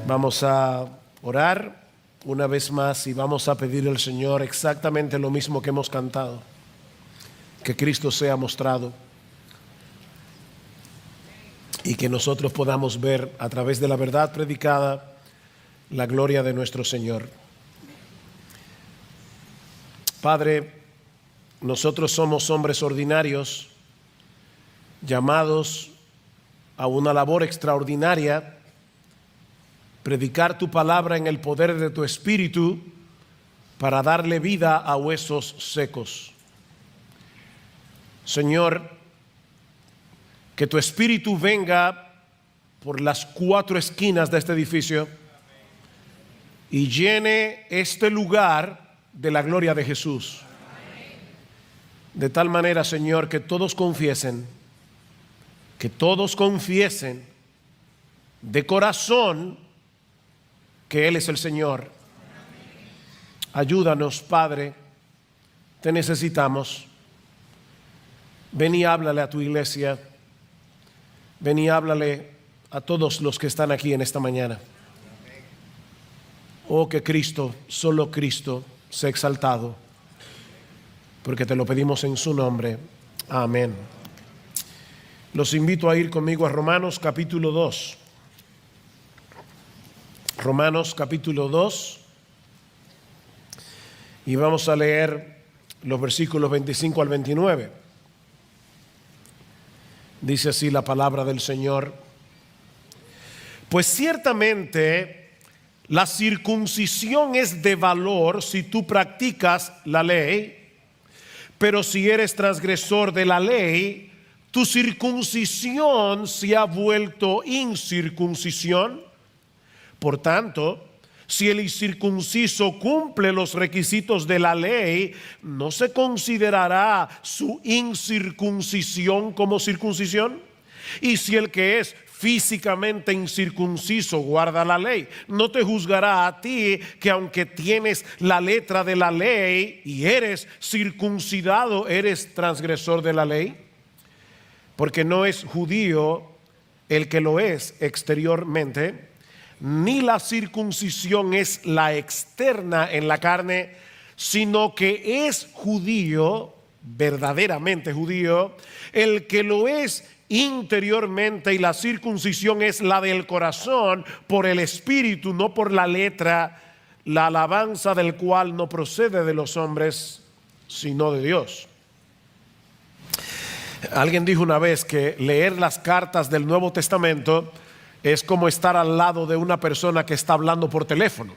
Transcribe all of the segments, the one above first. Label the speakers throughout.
Speaker 1: Vamos a orar una vez más y vamos a pedir al Señor exactamente lo mismo que hemos cantado, que Cristo sea mostrado y que nosotros podamos ver a través de la verdad predicada la gloria de nuestro Señor. Padre, nosotros somos hombres ordinarios llamados a una labor extraordinaria, predicar tu palabra en el poder de tu Espíritu para darle vida a huesos secos. Señor, que tu Espíritu venga por las cuatro esquinas de este edificio y llene este lugar de la gloria de Jesús. De tal manera, Señor, que todos confiesen de corazón que Él es el Señor. Ayúdanos, Padre, te necesitamos. Ven y háblale a tu iglesia. Ven y háblale a todos los que están aquí en esta mañana. Oh, que Cristo, solo Cristo, sea exaltado, porque te lo pedimos en su nombre. Amén. Los invito a ir conmigo a Romanos capítulo 2. Romanos capítulo 2. Y vamos a leer los versículos 25 al 29. Dice así la palabra del Señor: pues ciertamente la circuncisión es de valor si tú practicas la ley, pero si eres transgresor de la ley, tu circuncisión se ha vuelto incircuncisión. Por tanto, si el incircunciso cumple los requisitos de la ley, ¿no se considerará su incircuncisión como circuncisión? Y si el que es físicamente incircunciso guarda la ley, ¿no te juzgará a ti que aunque tienes la letra de la ley y eres circuncidado, eres transgresor de la ley? Porque no es judío el que lo es exteriormente, ni la circuncisión es la externa en la carne, sino que es judío, verdaderamente judío, el que lo es interiormente, y la circuncisión es la del corazón, por el espíritu, no por la letra, la alabanza del cual no procede de los hombres, sino de Dios. Alguien dijo una vez que leer las cartas del Nuevo Testamento es como estar al lado de una persona que está hablando por teléfono.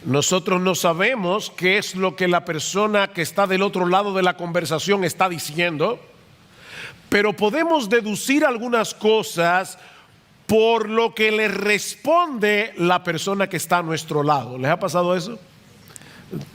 Speaker 1: Nosotros no sabemos qué es lo que la persona que está del otro lado de la conversación está diciendo, pero podemos deducir algunas cosas por lo que le responde la persona que está a nuestro lado. ¿Les ha pasado eso?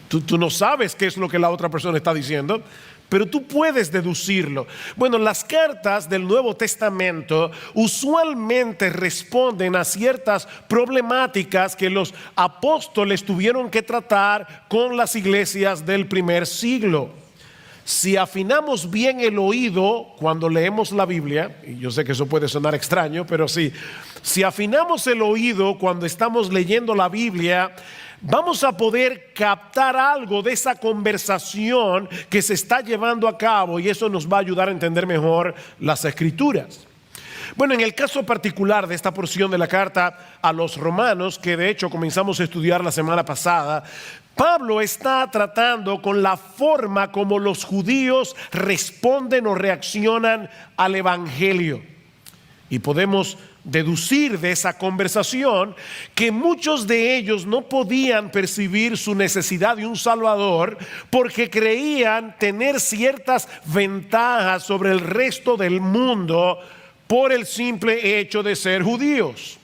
Speaker 1: Tú no sabes qué es lo que la otra persona está diciendo, pero tú puedes deducirlo. Bueno, las cartas del Nuevo Testamento usualmente responden a ciertas problemáticas que los apóstoles tuvieron que tratar con las iglesias del primer siglo. Si afinamos bien el oído cuando leemos la Biblia, y yo sé que eso puede sonar extraño, pero si afinamos el oído cuando estamos leyendo la Biblia, vamos a poder captar algo de esa conversación que se está llevando a cabo, y eso nos va a ayudar a entender mejor las Escrituras. Bueno, en el caso particular de esta porción de la carta a los romanos, que de hecho comenzamos a estudiar la semana pasada, Pablo está tratando con la forma como los judíos responden o reaccionan al evangelio. Y podemos deducir de esa conversación que muchos de ellos no podían percibir su necesidad de un Salvador porque creían tener ciertas ventajas sobre el resto del mundo por el simple hecho de ser judíos.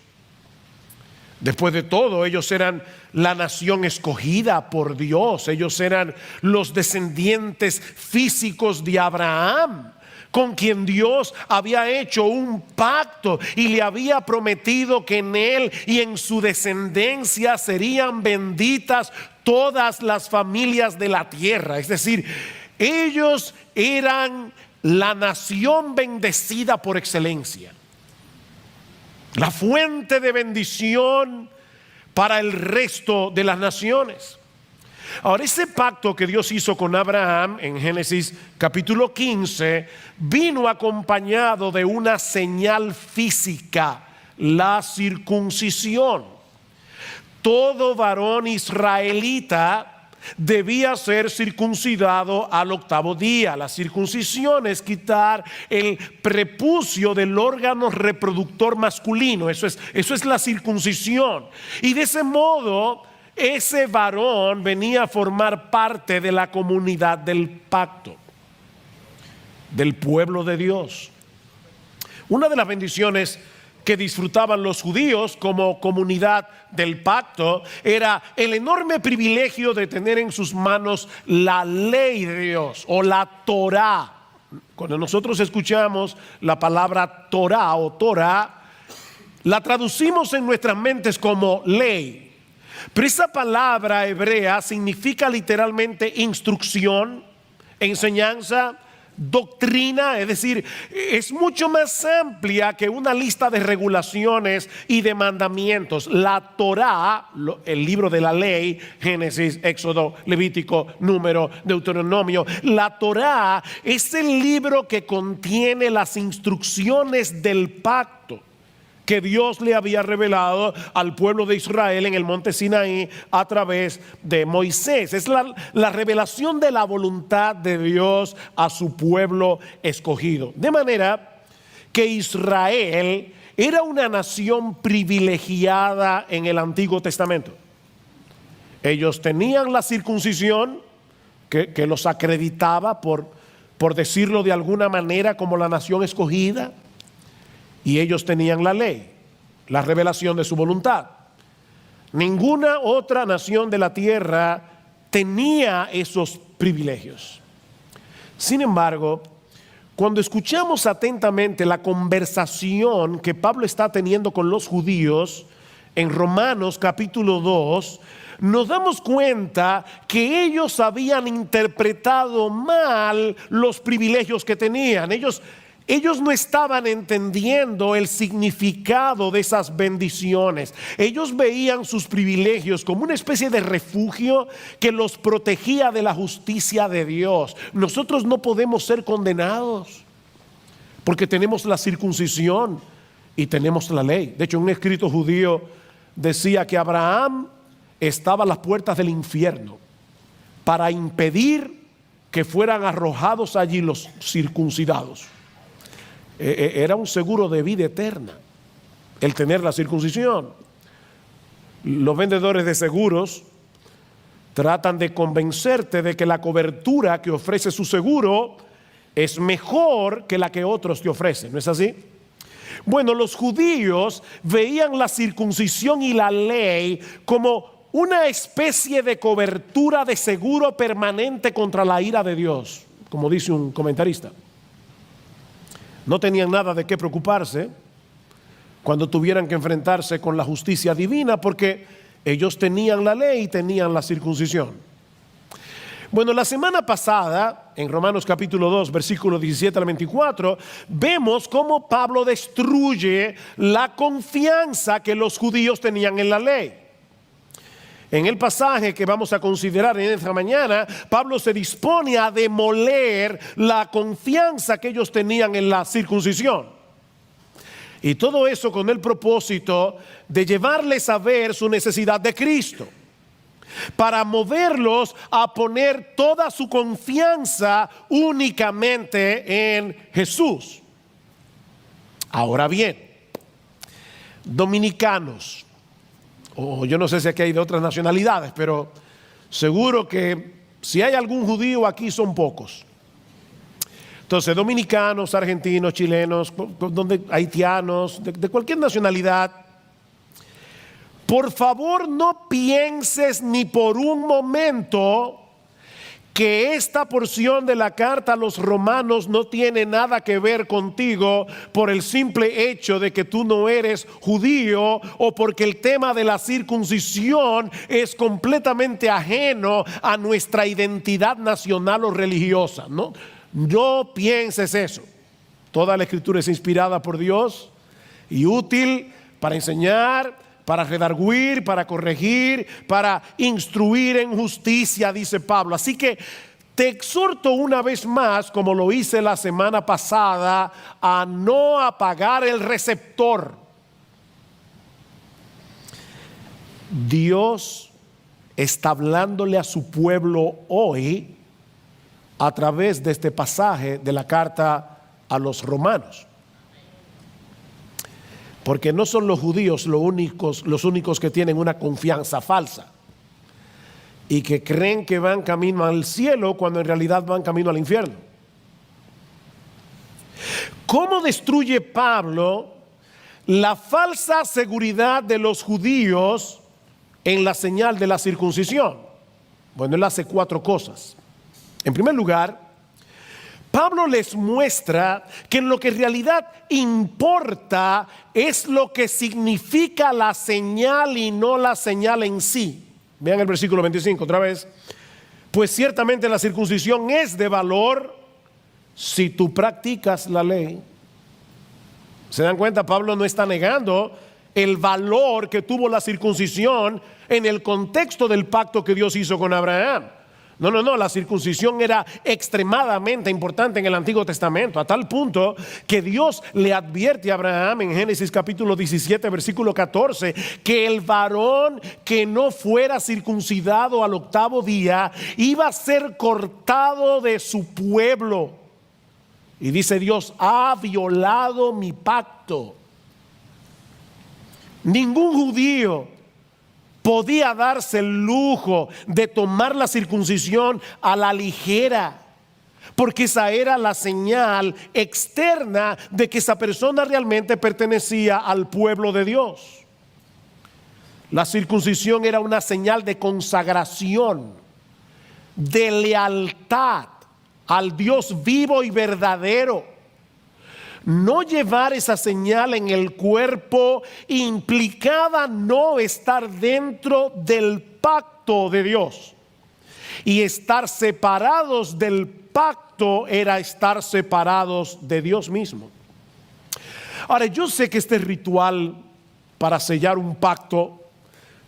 Speaker 1: Después de todo, ellos eran la nación escogida por Dios. Ellos eran los descendientes físicos de Abraham, con quien Dios había hecho un pacto y le había prometido que en él y en su descendencia serían benditas todas las familias de la tierra. Es decir, ellos eran la nación bendecida por excelencia. la fuente de bendición para el resto de las naciones. Ahora, ese pacto que Dios hizo con Abraham en Génesis capítulo 15 vino acompañado de una señal física, la circuncisión. Todo varón israelita debía ser circuncidado al 8º día. La circuncisión es quitar el prepucio del órgano reproductor masculino. Eso es la circuncisión. Y de ese modo, ese varón venía a formar parte de la comunidad del pacto, del pueblo de Dios. Una de las bendiciones que disfrutaban los judíos como comunidad del pacto era el enorme privilegio de tener en sus manos la ley de Dios o la Torá. Cuando nosotros escuchamos la palabra Torá o Torah, la traducimos en nuestras mentes como ley, pero esa palabra hebrea significa literalmente instrucción, enseñanza, doctrina. Es decir, es mucho más amplia que una lista de regulaciones y de mandamientos. La Torá, el libro de la ley, Génesis, Éxodo, Levítico, Número, Deuteronomio, la Torá es el libro que contiene las instrucciones del pacto que Dios le había revelado al pueblo de Israel en el monte Sinaí a través de Moisés. Es la revelación de la voluntad de Dios a su pueblo escogido. De manera que Israel era una nación privilegiada en el Antiguo Testamento. Ellos tenían la circuncisión que los acreditaba, por decirlo de alguna manera, como la nación escogida. Y ellos tenían la ley, la revelación de su voluntad. Ninguna otra nación de la tierra tenía esos privilegios. Sin embargo, cuando escuchamos atentamente la conversación que Pablo está teniendo con los judíos en Romanos capítulo 2, nos damos cuenta que ellos habían interpretado mal los privilegios que tenían. Ellos no estaban entendiendo el significado de esas bendiciones. Ellos veían sus privilegios como una especie de refugio que los protegía de la justicia de Dios. Nosotros no podemos ser condenados porque tenemos la circuncisión y tenemos la ley. De hecho, un escrito judío decía que Abraham estaba a las puertas del infierno para impedir que fueran arrojados allí los circuncidados. Era un seguro de vida eterna el tener la circuncisión. Los vendedores de seguros tratan de convencerte de que la cobertura que ofrece su seguro es mejor que la que otros te ofrecen, ¿no es así? Bueno, los judíos veían la circuncisión y la ley como una especie de cobertura de seguro permanente contra la ira de Dios, como dice un comentarista. No tenían nada de qué preocuparse cuando tuvieran que enfrentarse con la justicia divina, porque ellos tenían la ley y tenían la circuncisión. Bueno, la semana pasada, en Romanos capítulo 2, versículos 17 al 24, vemos cómo Pablo destruye la confianza que los judíos tenían en la ley. En el pasaje que vamos a considerar en esta mañana, Pablo se dispone a demoler la confianza que ellos tenían en la circuncisión. Y todo eso con el propósito de llevarles a ver su necesidad de Cristo, para moverlos a poner toda su confianza únicamente en Jesús. Ahora bien, dominicanos, o yo no sé si aquí hay de otras nacionalidades, pero seguro que si hay algún judío aquí son pocos. Entonces, dominicanos, argentinos, chilenos, haitianos, de cualquier nacionalidad, por favor no pienses ni por un momento que esta porción de la carta a los romanos no tiene nada que ver contigo por el simple hecho de que tú no eres judío, o porque el tema de la circuncisión es completamente ajeno a nuestra identidad nacional o religiosa. No pienses eso. Toda la escritura es inspirada por Dios y útil para enseñar, para redarguir, para corregir, para instruir en justicia, dice Pablo. Así que te exhorto una vez más, como lo hice la semana pasada, a no apagar el receptor. Dios está hablándole a su pueblo hoy a través de este pasaje de la carta a los romanos. Porque no son los judíos los únicos que tienen una confianza falsa y que creen que van camino al cielo cuando en realidad van camino al infierno. ¿Cómo destruye Pablo la falsa seguridad de los judíos en la señal de la circuncisión? Bueno, él hace 4 cosas. En primer lugar, Pablo les muestra que lo que en realidad importa es lo que significa la señal y no la señal en sí. Vean el versículo 25 otra vez. Pues ciertamente la circuncisión es de valor si tú practicas la ley. ¿Se dan cuenta? Pablo no está negando el valor que tuvo la circuncisión en el contexto del pacto que Dios hizo con Abraham. No, la circuncisión era extremadamente importante en el Antiguo Testamento, a tal punto que Dios le advierte a Abraham en Génesis capítulo 17, versículo 14, que el varón que no fuera circuncidado al 8º día iba a ser cortado de su pueblo. Y dice Dios, ha violado mi pacto. Ningún judío podía darse el lujo de tomar la circuncisión a la ligera, porque esa era la señal externa de que esa persona realmente pertenecía al pueblo de Dios. La circuncisión era una señal de consagración, de lealtad al Dios vivo y verdadero. No llevar esa señal en el cuerpo implicaba no estar dentro del pacto de Dios. Y estar separados del pacto era estar separados de Dios mismo. Ahora, yo sé que este ritual para sellar un pacto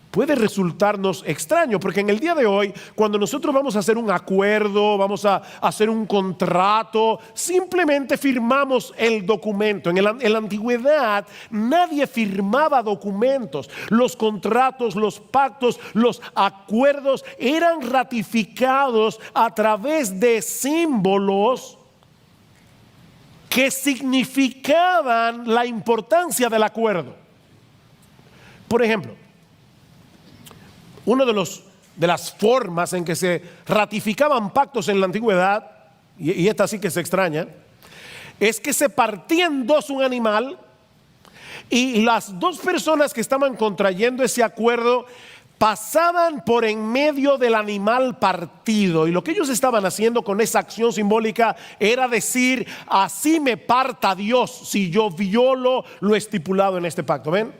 Speaker 1: puede resultarnos extraño, porque en el día de hoy, cuando nosotros vamos a hacer un acuerdo, vamos a hacer un contrato, simplemente firmamos el documento. En la antigüedad nadie firmaba documentos. Los contratos, los pactos, los acuerdos eran ratificados a través de símbolos que significaban la importancia del acuerdo. Por ejemplo, una de las formas en que se ratificaban pactos en la antigüedad, y esta sí que se extraña, es que se partía en dos un animal y las dos personas que estaban contrayendo ese acuerdo pasaban por en medio del animal partido, y lo que ellos estaban haciendo con esa acción simbólica era decir: así me parta Dios si yo violo lo estipulado en este pacto. ¿Ven?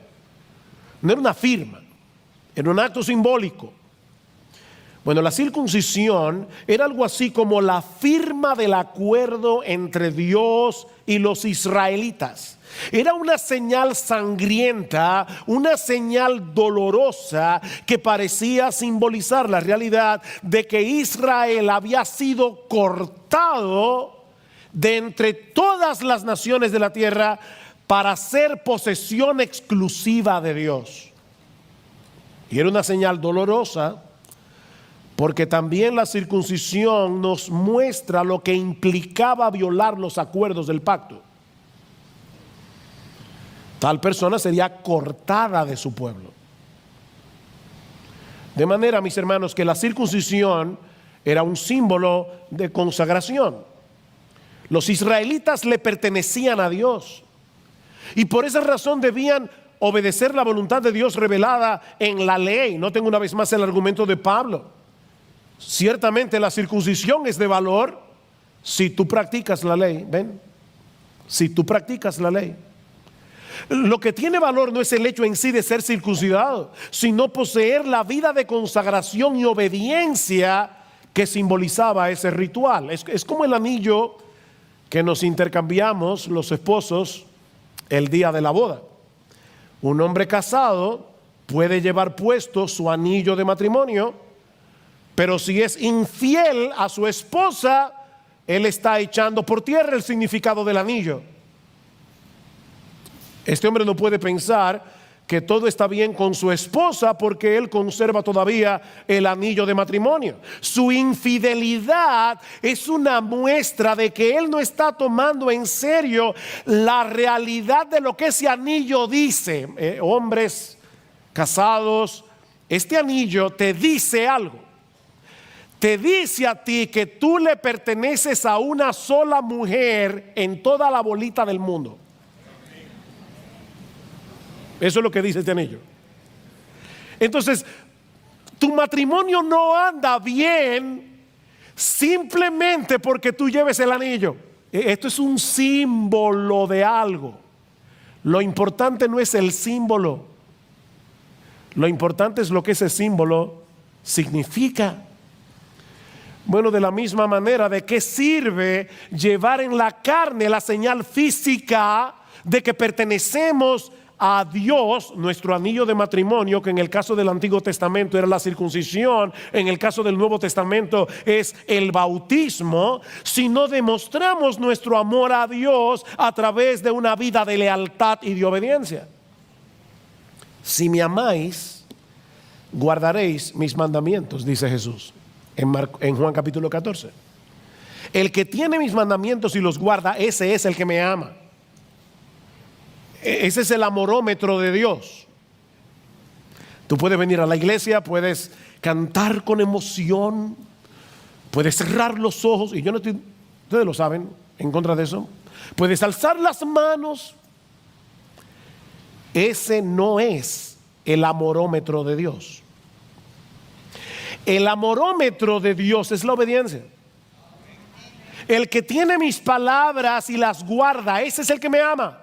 Speaker 1: No era una firma, era un acto simbólico. Bueno, la circuncisión era algo así como la firma del acuerdo entre Dios y los israelitas. Era una señal sangrienta, una señal dolorosa que parecía simbolizar la realidad de que Israel había sido cortado de entre todas las naciones de la tierra para ser posesión exclusiva de Dios. Y era una señal dolorosa porque también la circuncisión nos muestra lo que implicaba violar los acuerdos del pacto. Tal persona sería cortada de su pueblo. De manera, mis hermanos, que la circuncisión era un símbolo de consagración. Los israelitas le pertenecían a Dios y por esa razón debían obedecer la voluntad de Dios revelada en la ley. Noten una vez más el argumento de Pablo. Ciertamente la circuncisión es de valor si tú practicas la ley. ¿Ven? Si tú practicas la ley. Lo que tiene valor no es el hecho en sí de ser circuncidado, sino poseer la vida de consagración y obediencia que simbolizaba ese ritual. Es como el anillo que nos intercambiamos los esposos el día de la boda. Un hombre casado puede llevar puesto su anillo de matrimonio, pero si es infiel a su esposa, él está echando por tierra el significado del anillo. Este hombre no puede pensar que todo está bien con su esposa porque él conserva todavía el anillo de matrimonio. Su infidelidad es una muestra de que él no está tomando en serio la realidad de lo que ese anillo dice. Hombres casados, este anillo te dice algo. Te dice a ti que tú le perteneces a una sola mujer en toda la bolita del mundo. Eso es lo que dice este anillo. Entonces, tu matrimonio no anda bien simplemente porque tú lleves el anillo. Esto es un símbolo de algo. Lo importante no es el símbolo. Lo importante es lo que ese símbolo significa. Bueno, de la misma manera, ¿de qué sirve llevar en la carne la señal física de que pertenecemos a Dios, nuestro anillo de matrimonio, que en el caso del Antiguo Testamento era la circuncisión, en el caso del Nuevo Testamento es el bautismo, si no demostramos nuestro amor a Dios a través de una vida de lealtad y de obediencia? Si me amáis, guardaréis mis mandamientos, dice Jesús en Juan capítulo 14. El que tiene mis mandamientos y los guarda, ese es el que me ama. Ese es el amorómetro de Dios. Tú puedes venir a la iglesia, puedes cantar con emoción, puedes cerrar los ojos, y yo no estoy, ustedes lo saben, en contra de eso. Puedes alzar las manos. Ese no es el amorómetro de Dios. El amorómetro de Dios es la obediencia. El que tiene mis palabras y las guarda, ese es el que me ama.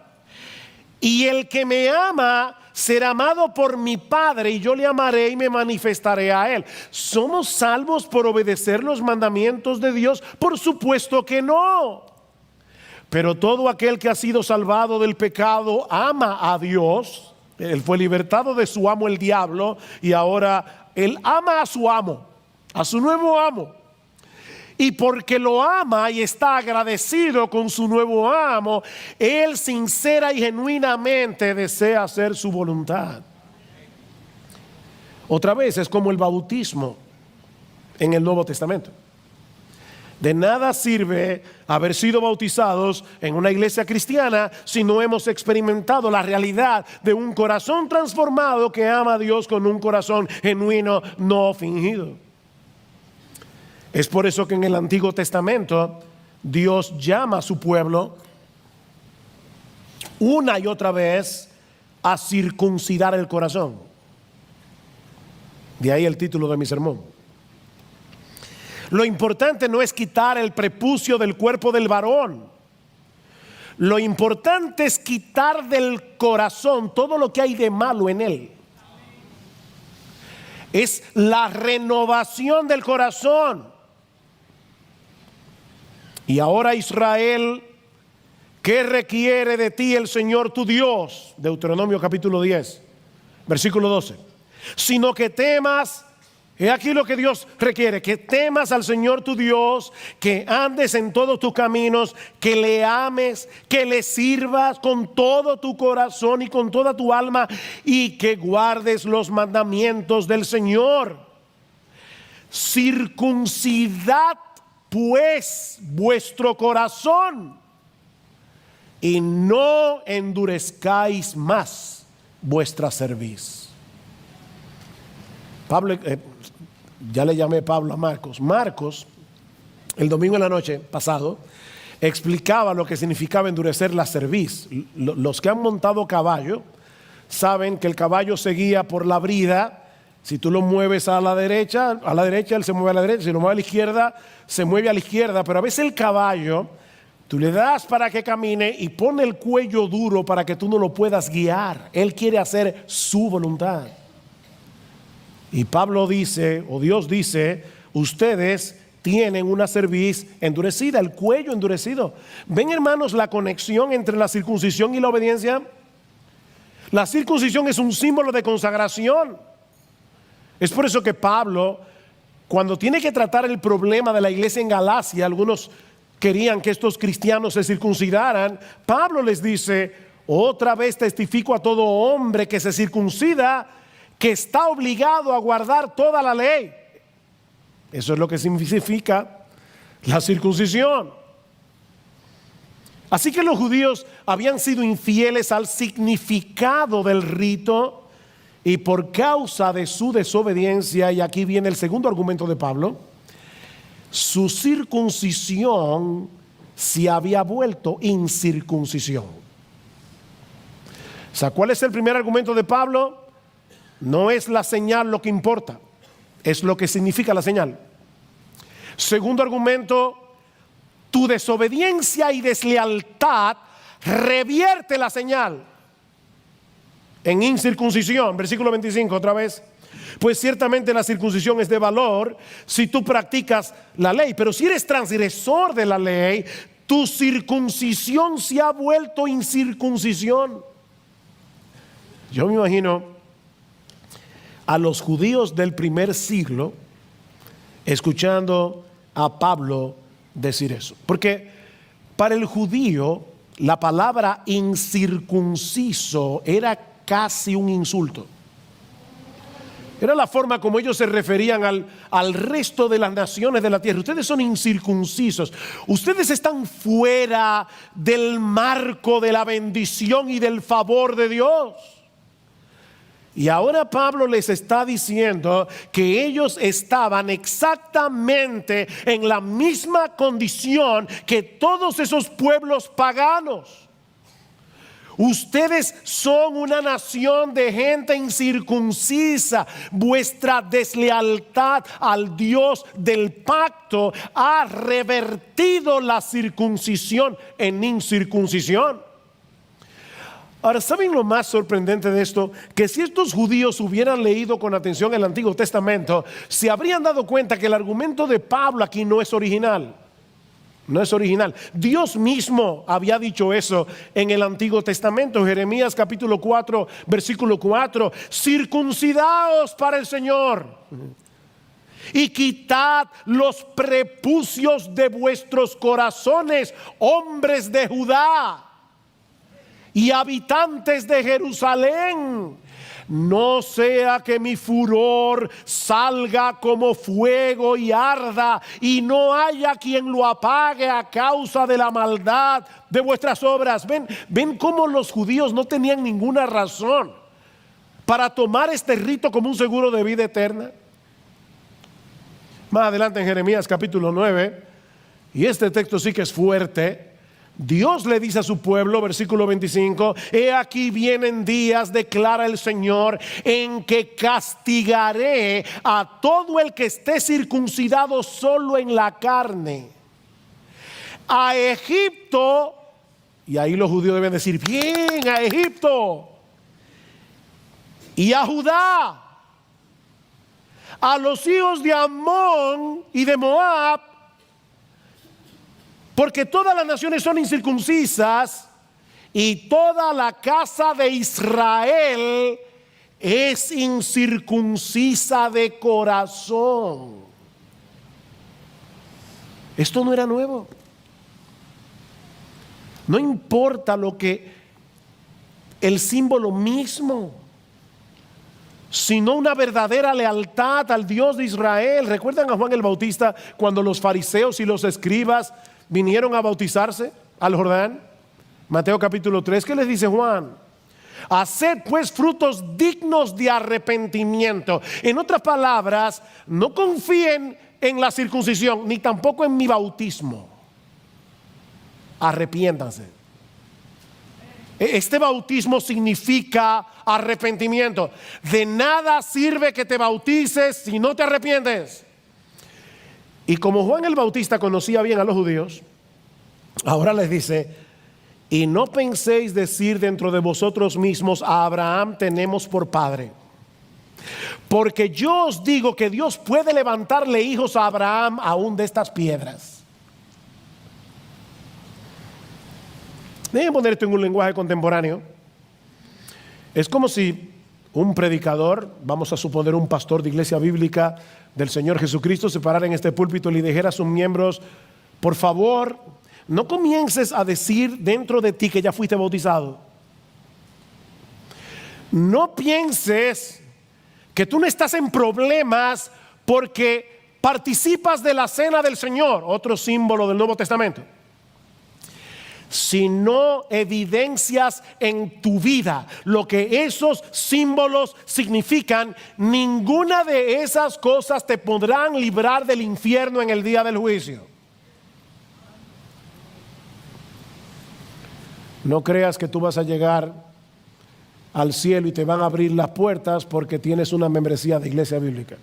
Speaker 1: Y el que me ama será amado por mi Padre, y yo le amaré y me manifestaré a él. ¿Somos salvos por obedecer los mandamientos de Dios? Por supuesto que no. Pero todo aquel que ha sido salvado del pecado ama a Dios. Él fue libertado de su amo el diablo, y ahora él ama a su amo, a su nuevo amo. Y porque lo ama y está agradecido con su nuevo amo, él sincera y genuinamente desea hacer su voluntad. Otra vez es como el bautismo en el Nuevo Testamento. De nada sirve haber sido bautizados en una iglesia cristiana si no hemos experimentado la realidad de un corazón transformado que ama a Dios con un corazón genuino, no fingido. Es por eso que en el Antiguo Testamento Dios llama a su pueblo una y otra vez a circuncidar el corazón. De ahí el título de mi sermón. Lo importante no es quitar el prepucio del cuerpo del varón. Lo importante es quitar del corazón todo lo que hay de malo en él. Es la renovación del corazón. Y ahora, Israel, ¿qué requiere de ti el Señor tu Dios? Deuteronomio capítulo 10, versículo 12. Sino que temas, he aquí lo que Dios requiere, que temas al Señor tu Dios, que andes en todos tus caminos, que le ames, que le sirvas con todo tu corazón y con toda tu alma, y que guardes los mandamientos del Señor. Circuncidad pues vuestro corazón, y no endurezcáis más vuestra cerviz. Pablo, ya le llamé Pablo a Marcos. Marcos, el domingo en la noche pasado, explicaba lo que significaba endurecer la cerviz. Los que han montado caballo saben que el caballo se guía por la brida. Si tú lo mueves a la derecha él se mueve a la derecha. Si lo mueve a la izquierda, se mueve a la izquierda. Pero a veces el caballo, tú le das para que camine y pone el cuello duro para que tú no lo puedas guiar. Él quiere hacer su voluntad. Y Pablo dice, o Dios dice, ustedes tienen una cerviz endurecida, el cuello endurecido. ¿Ven, hermanos, la conexión entre la circuncisión y la obediencia? La circuncisión es un símbolo de consagración. Es por eso que Pablo, cuando tiene que tratar el problema de la iglesia en Galacia, algunos querían que estos cristianos se circuncidaran. Pablo les dice: otra vez testifico a todo hombre que se circuncida, que está obligado a guardar toda la ley. Eso es lo que significa la circuncisión. Así que los judíos habían sido infieles al significado del rito, y por causa de su desobediencia, y aquí viene el segundo argumento de Pablo, su circuncisión se había vuelto incircuncisión. O sea, ¿cuál es el primer argumento de Pablo? No es la señal lo que importa, es lo que significa la señal. Segundo argumento: tu desobediencia y deslealtad revierte la señal en incircuncisión. Versículo 25 otra vez. Pues ciertamente la circuncisión es de valor si tú practicas la ley, pero si eres transgresor de la ley, tu circuncisión se ha vuelto incircuncisión. Yo me imagino a los judíos del primer siglo escuchando a Pablo decir eso, porque para el judío la palabra incircunciso era casi un insulto. Era la forma como ellos se referían al resto de las naciones de la tierra. Ustedes son incircuncisos, ustedes están fuera del marco de la bendición y del favor de Dios. Y ahora Pablo les está diciendo que ellos estaban exactamente en la misma condición que todos esos pueblos paganos. Ustedes son una nación de gente incircuncisa. Vuestra deslealtad al Dios del pacto ha revertido la circuncisión en incircuncisión. Ahora, ¿saben lo más sorprendente de esto? Que si estos judíos hubieran leído con atención el Antiguo Testamento, se habrían dado cuenta que el argumento de Pablo aquí no es original. No es original. Dios mismo había dicho eso en el Antiguo Testamento. Jeremías capítulo 4, versículo 4. Circuncidaos para el Señor y quitad los prepucios de vuestros corazones, hombres de Judá y habitantes de Jerusalén, no sea que mi furor salga como fuego y arda, y no haya quien lo apague a causa de la maldad de vuestras obras. Ven cómo los judíos no tenían ninguna razón para tomar este rito como un seguro de vida eterna. Más adelante en Jeremías capítulo 9, y este texto sí que es fuerte, Dios le dice a su pueblo, versículo 25: he aquí vienen días, declara el Señor, en que castigaré a todo el que esté circuncidado solo en la carne. A Egipto, y ahí los judíos deben decir: bien, a Egipto. Y a Judá, a los hijos de Amón y de Moab, porque todas las naciones son incircuncisas y toda la casa de Israel es incircuncisa de corazón. Esto no era nuevo. No importa lo que el símbolo mismo, sino una verdadera lealtad al Dios de Israel. ¿Recuerdan a Juan el Bautista cuando los fariseos y los escribas vinieron a bautizarse al Jordán? Mateo capítulo 3, ¿qué les dice Juan? Haced pues frutos dignos de arrepentimiento. En otras palabras, no confíen en la circuncisión, ni tampoco en mi bautismo. Arrepiéntanse. Este bautismo significa arrepentimiento. De nada sirve que te bautices si no te arrepientes. Y como Juan el Bautista conocía bien a los judíos, ahora les dice: y no penséis decir dentro de vosotros mismos: a Abraham tenemos por padre. Porque yo os digo que Dios puede levantarle hijos a Abraham aún de estas piedras. Déjenme poner esto en un lenguaje contemporáneo. Es como si un predicador, vamos a suponer un pastor de iglesia bíblica del Señor Jesucristo, se parara en este púlpito y le dijera a sus miembros: por favor, no comiences a decir dentro de ti que ya fuiste bautizado. No pienses que tú no estás en problemas porque participas de la cena del Señor, otro símbolo del Nuevo Testamento. Si no evidencias en tu vida lo que esos símbolos significan, ninguna de esas cosas te podrán librar del infierno en el día del juicio. No creas que tú vas a llegar al cielo y te van a abrir las puertas porque tienes una membresía de iglesia bíblica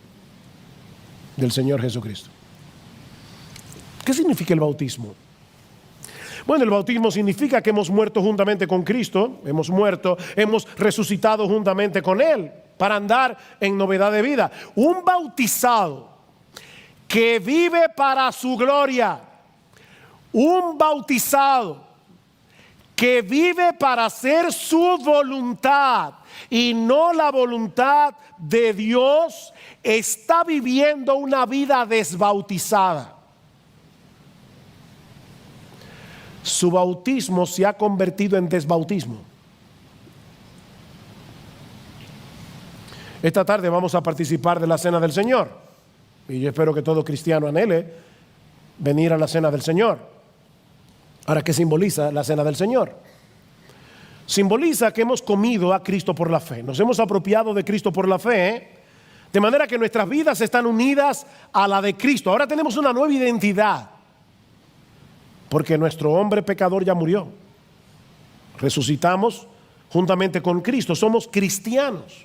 Speaker 1: del Señor Jesucristo. ¿Qué significa el bautismo? Bueno, el bautismo significa que hemos muerto juntamente con Cristo, hemos resucitado juntamente con Él para andar en novedad de vida. Un bautizado que vive para su gloria, un bautizado que vive para hacer su voluntad y no la voluntad de Dios, está viviendo una vida desbautizada. Su bautismo se ha convertido en desbautismo. Esta tarde vamos a participar de la cena del Señor y yo espero que todo cristiano anhele venir a la cena del Señor. Ahora, ¿qué simboliza la cena del Señor? Simboliza que hemos comido a Cristo por la fe, nos hemos apropiado de Cristo por la fe, de manera que nuestras vidas están unidas a la de Cristo. Ahora tenemos una nueva identidad, porque nuestro hombre pecador ya murió. Resucitamos juntamente con Cristo, somos cristianos.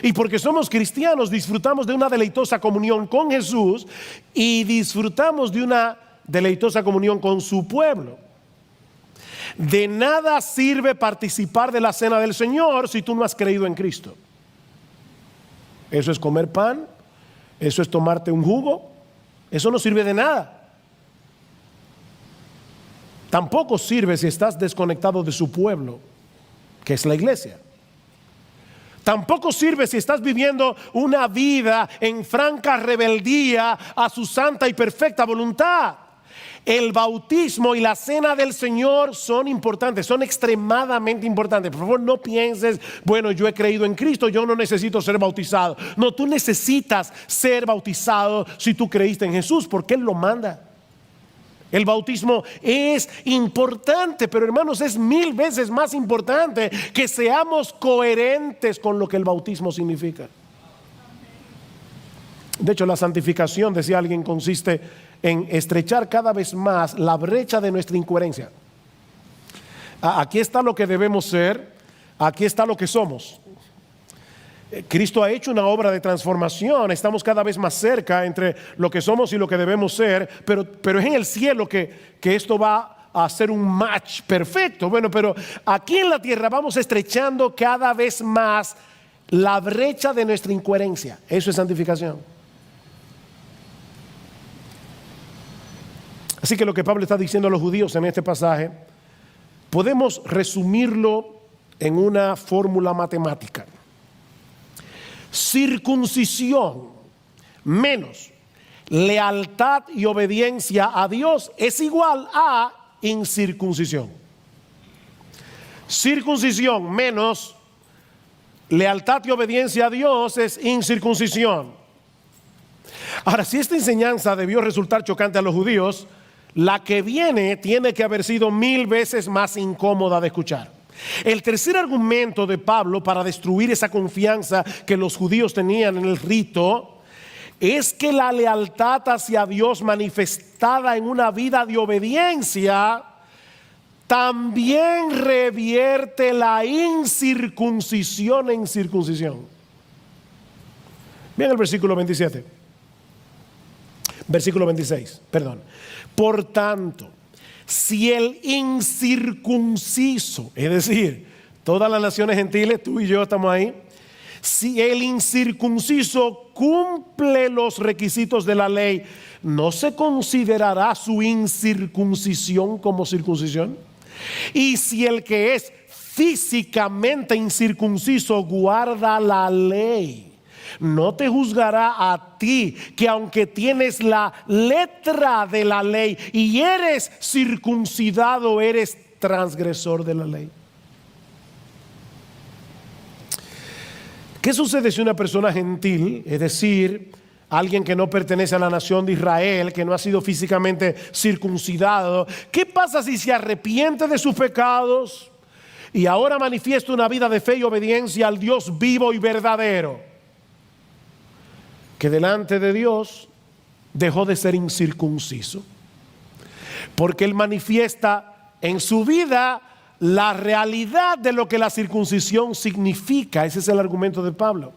Speaker 1: Y porque somos cristianos disfrutamos de una deleitosa comunión con Jesús y disfrutamos de una deleitosa comunión con su pueblo. De nada sirve participar de la cena del Señor si tú no has creído en Cristo. Eso es comer pan, eso es tomarte un jugo, eso no sirve de nada. Tampoco sirve si estás desconectado de su pueblo, que es la iglesia. Tampoco sirve si estás viviendo una vida en franca rebeldía a su santa y perfecta voluntad. El bautismo y la cena del Señor son importantes, son extremadamente importantes. Por favor, no pienses, bueno, yo he creído en Cristo, yo no necesito ser bautizado. No, tú necesitas ser bautizado si tú creíste en Jesús, porque Él lo manda. El bautismo es importante, pero hermanos, es 1000 veces más importante que seamos coherentes con lo que el bautismo significa. De hecho, la santificación, decía alguien, consiste en estrechar cada vez más la brecha de nuestra incoherencia. Aquí está lo que debemos ser, aquí está lo que somos. Cristo ha hecho una obra de transformación, estamos cada vez más cerca entre lo que somos y lo que debemos ser, pero es en el cielo que esto va a ser un match perfecto. Bueno, pero aquí en la tierra vamos estrechando cada vez más la brecha de nuestra incoherencia. Eso es santificación. Así que lo que Pablo está diciendo a los judíos en este pasaje, podemos resumirlo en una fórmula matemática. Circuncisión menos lealtad y obediencia a Dios es igual a incircuncisión. Circuncisión menos lealtad y obediencia a Dios es incircuncisión. Ahora, si esta enseñanza debió resultar chocante a los judíos, la que viene tiene que haber sido 1000 veces más incómoda de escuchar. El tercer argumento de Pablo para destruir esa confianza que los judíos tenían en el rito es que la lealtad hacia Dios manifestada en una vida de obediencia también revierte la incircuncisión en circuncisión. Vean el versículo 26. Por tanto, si el incircunciso, es decir, todas las naciones gentiles, tú y yo estamos ahí, si el incircunciso cumple los requisitos de la ley, ¿no se considerará su incircuncisión como circuncisión? Y si el que es físicamente incircunciso guarda la ley. No te juzgará a ti, que aunque tienes la letra de la ley y eres circuncidado, eres transgresor de la ley. ¿Qué sucede si una persona gentil, es decir, alguien que no pertenece a la nación de Israel, que no ha sido físicamente circuncidado, qué pasa si se arrepiente de sus pecados y ahora manifiesta una vida de fe y obediencia al Dios vivo y verdadero, que delante de Dios dejó de ser incircunciso? Porque él manifiesta en su vida la realidad de lo que la circuncisión significa. Ese es el argumento de Pablo.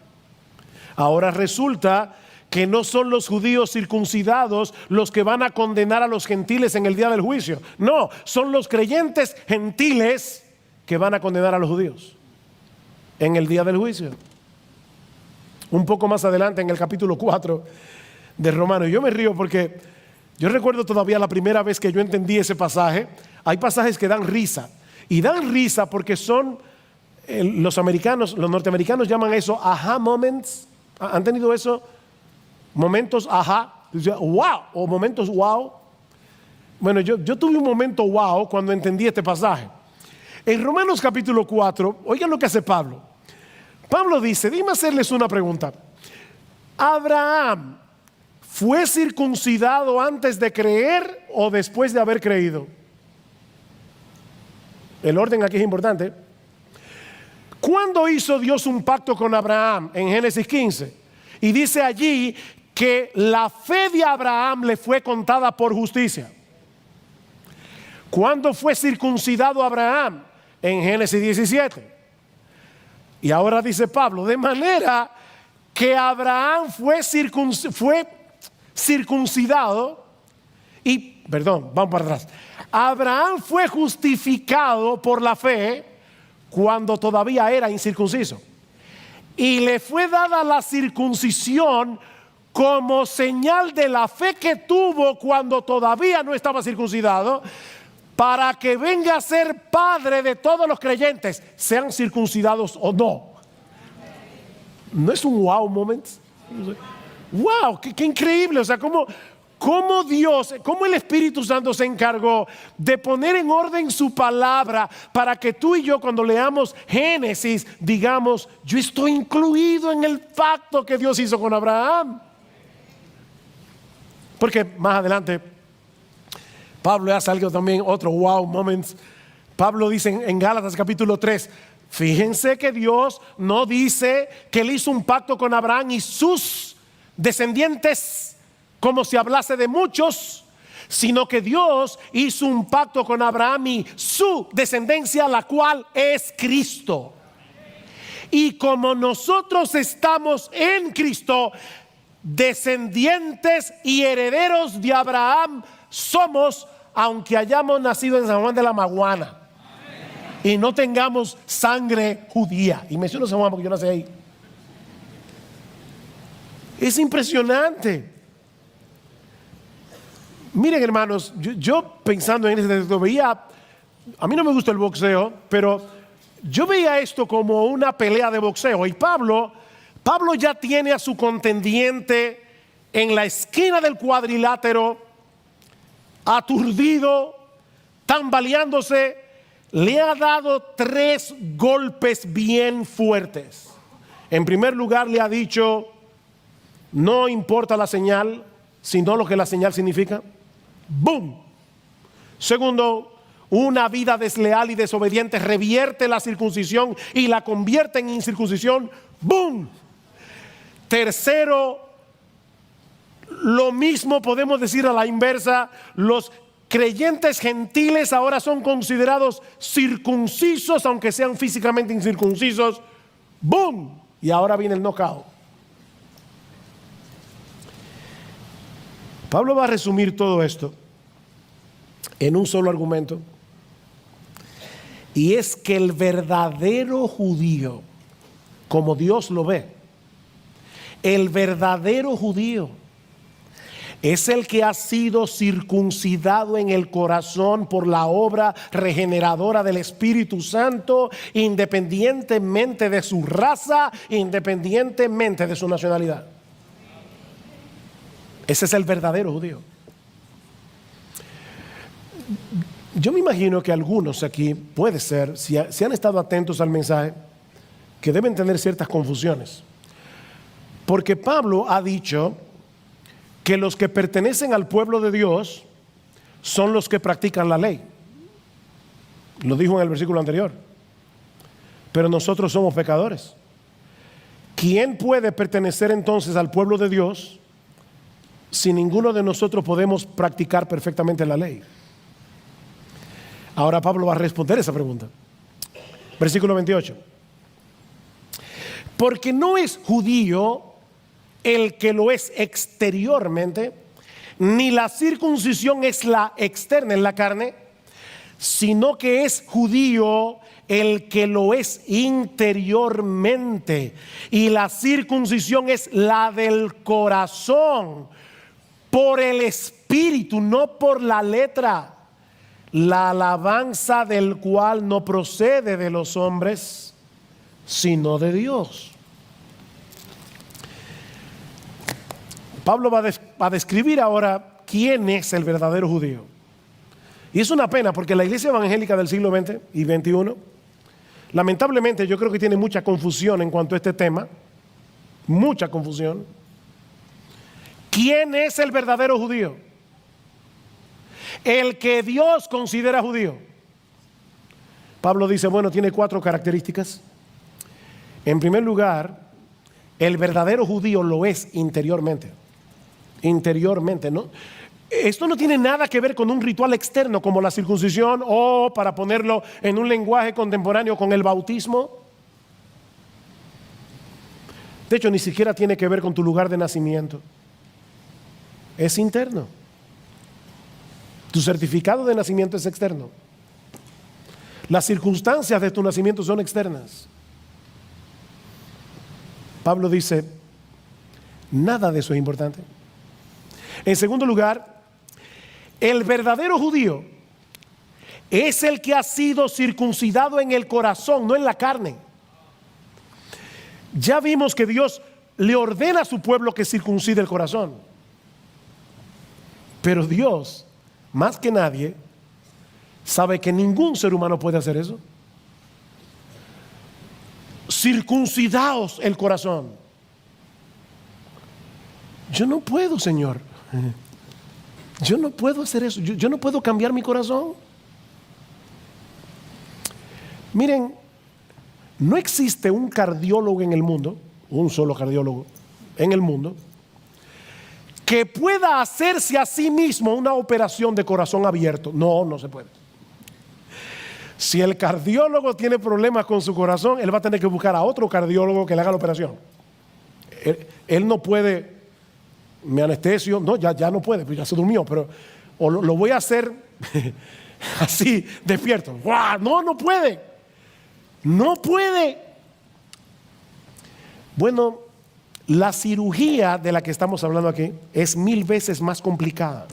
Speaker 1: Ahora resulta que no son los judíos circuncidados los que van a condenar a los gentiles en el día del juicio. No, son los creyentes gentiles que van a condenar a los judíos en el día del juicio. Un poco más adelante, en el capítulo 4 de Romanos. Yo me río porque yo recuerdo todavía la primera vez que yo entendí ese pasaje. Hay pasajes que dan risa. Y dan risa porque son, los norteamericanos llaman eso aha moments. ¿Han tenido eso? Momentos aha, wow, o momentos wow. Bueno, yo tuve un momento wow cuando entendí este pasaje. En Romanos capítulo 4, oigan lo que hace Pablo. Pablo dice, dime hacerles una pregunta. ¿Abraham fue circuncidado antes de creer o después de haber creído? El orden aquí es importante. ¿Cuándo hizo Dios un pacto con Abraham? En Génesis 15. Y dice allí que la fe de Abraham le fue contada por justicia. ¿Cuándo fue circuncidado Abraham? En Génesis 17. Y ahora dice Pablo, de manera que Abraham fue circuncidado y, perdón, vamos para atrás. Abraham fue justificado por la fe cuando todavía era incircunciso. Y le fue dada la circuncisión como señal de la fe que tuvo cuando todavía no estaba circuncidado, para que venga a ser padre de todos los creyentes, sean circuncidados o no. ¿No es un wow moment? Wow, qué increíble. O sea, cómo Dios, cómo el Espíritu Santo se encargó de poner en orden su palabra para que tú y yo, cuando leamos Génesis, digamos, yo estoy incluido en el pacto que Dios hizo con Abraham. Porque más adelante Pablo hace algo también, otro wow moments. Pablo dice en Gálatas capítulo 3, fíjense que Dios no dice que él hizo un pacto con Abraham y sus descendientes como si hablase de muchos, sino que Dios hizo un pacto con Abraham y su descendencia, la cual es Cristo. Y como nosotros estamos en Cristo, descendientes y herederos de Abraham somos, aunque hayamos nacido en San Juan de la Maguana y no tengamos sangre judía. Y menciono San Juan porque yo nací ahí. Es impresionante. Miren, hermanos, yo pensando en este texto veía, a mí no me gusta el boxeo, pero yo veía esto como una pelea de boxeo. Y Pablo ya tiene a su contendiente en la esquina del cuadrilátero, aturdido, tambaleándose. Le ha dado 3 golpes bien fuertes. En primer lugar, le ha dicho, no importa la señal, sino lo que la señal significa. ¡Boom! Segundo, una vida desleal y desobediente revierte la circuncisión y la convierte en incircuncisión. ¡Boom! Tercero, lo mismo podemos decir a la inversa. Los creyentes gentiles ahora son considerados circuncisos, aunque sean físicamente incircuncisos. ¡Boom! Y ahora viene el knockout. Pablo va a resumir todo esto en un solo argumento, y es que el verdadero judío, como Dios lo ve, el verdadero judío es el que ha sido circuncidado en el corazón por la obra regeneradora del Espíritu Santo, independientemente de su raza, independientemente de su nacionalidad. Ese es el verdadero judío. Yo me imagino que algunos aquí, puede ser, si han estado atentos al mensaje, que deben tener ciertas confusiones. Porque Pablo ha dicho que los que pertenecen al pueblo de Dios son los que practican la ley. Lo dijo en el versículo anterior. Pero nosotros somos pecadores. ¿Quién puede pertenecer entonces al pueblo de Dios si ninguno de nosotros podemos practicar perfectamente la ley? Ahora Pablo va a responder esa pregunta. Versículo 28. Porque no es judío el que lo es exteriormente, ni la circuncisión es la externa en la carne, sino que es judío el que lo es interiormente, y la circuncisión es la del corazón, por el espíritu, no por la letra, la alabanza del cual no procede de los hombres, sino de Dios. Pablo va a describir ahora quién es el verdadero judío. Y es una pena porque la iglesia evangélica del siglo XX y XXI, lamentablemente yo creo que tiene mucha confusión en cuanto a este tema. Mucha confusión. ¿Quién es el verdadero judío? El que Dios considera judío. Pablo dice, bueno, tiene 4 características. En primer lugar, el verdadero judío lo es interiormente. Interiormente, ¿no? Esto no tiene nada que ver con un ritual externo como la circuncisión o, para ponerlo en un lenguaje contemporáneo, con el bautismo. De hecho, ni siquiera tiene que ver con tu lugar de nacimiento. Es interno. Tu certificado de nacimiento es externo. Las circunstancias de tu nacimiento son externas. Pablo dice, nada de eso es importante. En segundo lugar, el verdadero judío es el que ha sido circuncidado en el corazón, no en la carne. Ya vimos que Dios le ordena a su pueblo que circuncide el corazón. Pero Dios, más que nadie, sabe que ningún ser humano puede hacer eso. Circuncidaos el corazón. Yo no puedo, Señor. Yo no puedo hacer eso. Yo no puedo cambiar mi corazón. Miren, no existe un cardiólogo en el mundo, un solo cardiólogo en el mundo, que pueda hacerse a sí mismo una operación de corazón abierto. No, no se puede. Si el cardiólogo tiene problemas con su corazón, él va a tener que buscar a otro cardiólogo que le haga la operación. Él no puede, me anestesio, no, ya no puede, pues ya se durmió, pero o lo voy a hacer así, despierto. ¡Guau! No, no puede. No puede. Bueno, la cirugía de la que estamos hablando aquí es 1000 veces más complicada.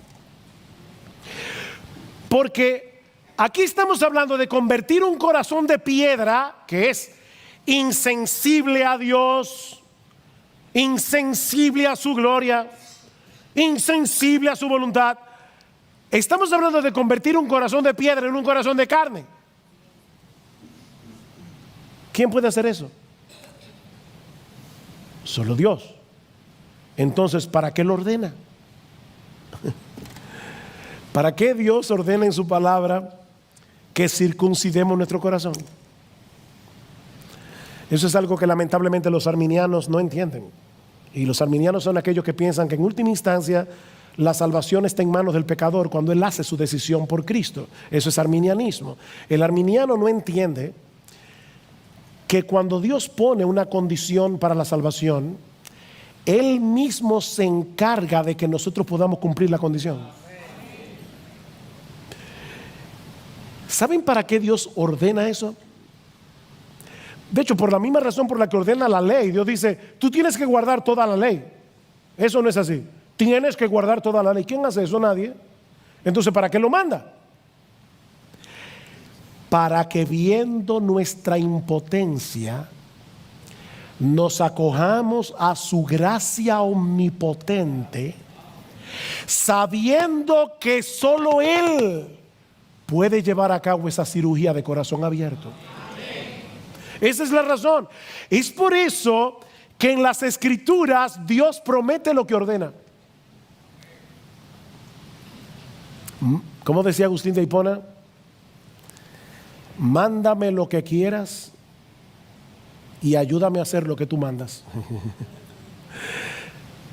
Speaker 1: Porque aquí estamos hablando de convertir un corazón de piedra, que es insensible a Dios, insensible a su gloria, insensible a su voluntad. Estamos hablando de convertir un corazón de piedra en un corazón de carne. ¿Quién puede hacer eso? Solo Dios. Entonces, ¿para qué lo ordena? ¿Para qué Dios ordena en su palabra que circuncidemos nuestro corazón? Eso es algo que lamentablemente los arminianos no entienden. Y los arminianos son aquellos que piensan que en última instancia la salvación está en manos del pecador cuando él hace su decisión por Cristo. Eso es arminianismo. El arminiano no entiende que cuando Dios pone una condición para la salvación, Él mismo se encarga de que nosotros podamos cumplir la condición. ¿Saben para qué Dios ordena eso? De hecho, por la misma razón por la que ordena la ley. Dios dice, tú tienes que guardar toda la ley. Eso no es así. Tienes que guardar toda la ley. ¿Quién hace eso? Nadie. Entonces, ¿para qué lo manda? Para que viendo nuestra impotencia, nos acojamos a su gracia omnipotente, sabiendo que solo Él puede llevar a cabo esa cirugía de corazón abierto. Esa es la razón. Es por eso que en las Escrituras Dios promete lo que ordena. ¿Cómo decía Agustín de Hipona? Mándame lo que quieras y ayúdame a hacer lo que tú mandas.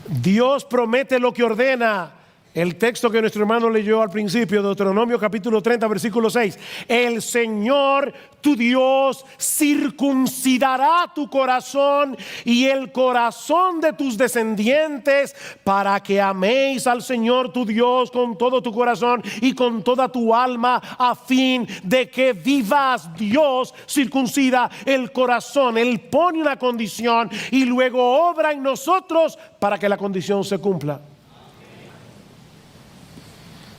Speaker 1: Dios promete lo que ordena. El texto que nuestro hermano leyó al principio, Deuteronomio capítulo 30, versículo 6. El Señor tu Dios circuncidará tu corazón y el corazón de tus descendientes, para que améis al Señor tu Dios con todo tu corazón y con toda tu alma, a fin de que vivas. Dios circuncida el corazón. Él pone una condición y luego obra en nosotros para que la condición se cumpla.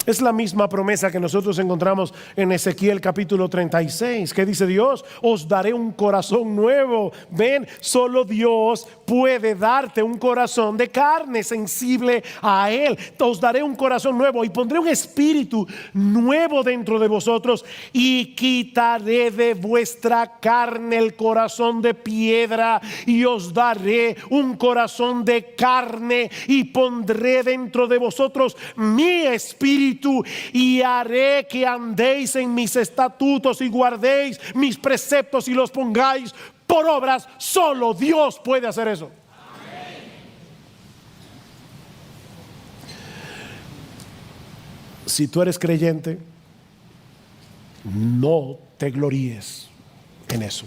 Speaker 1: Es la misma promesa que nosotros encontramos en Ezequiel capítulo 36, que dice Dios: os daré un corazón nuevo. Ven, solo Dios puede darte un corazón de carne sensible a Él. Os daré un corazón nuevo y pondré un espíritu nuevo dentro de vosotros, y quitaré de vuestra carne el corazón de piedra y os daré un corazón de carne, y pondré dentro de vosotros mi espíritu, y haré que andéis en mis estatutos y guardéis mis preceptos y los pongáis por obras. Solo Dios puede hacer eso. Amén. Si tú eres creyente, no te gloríes en eso.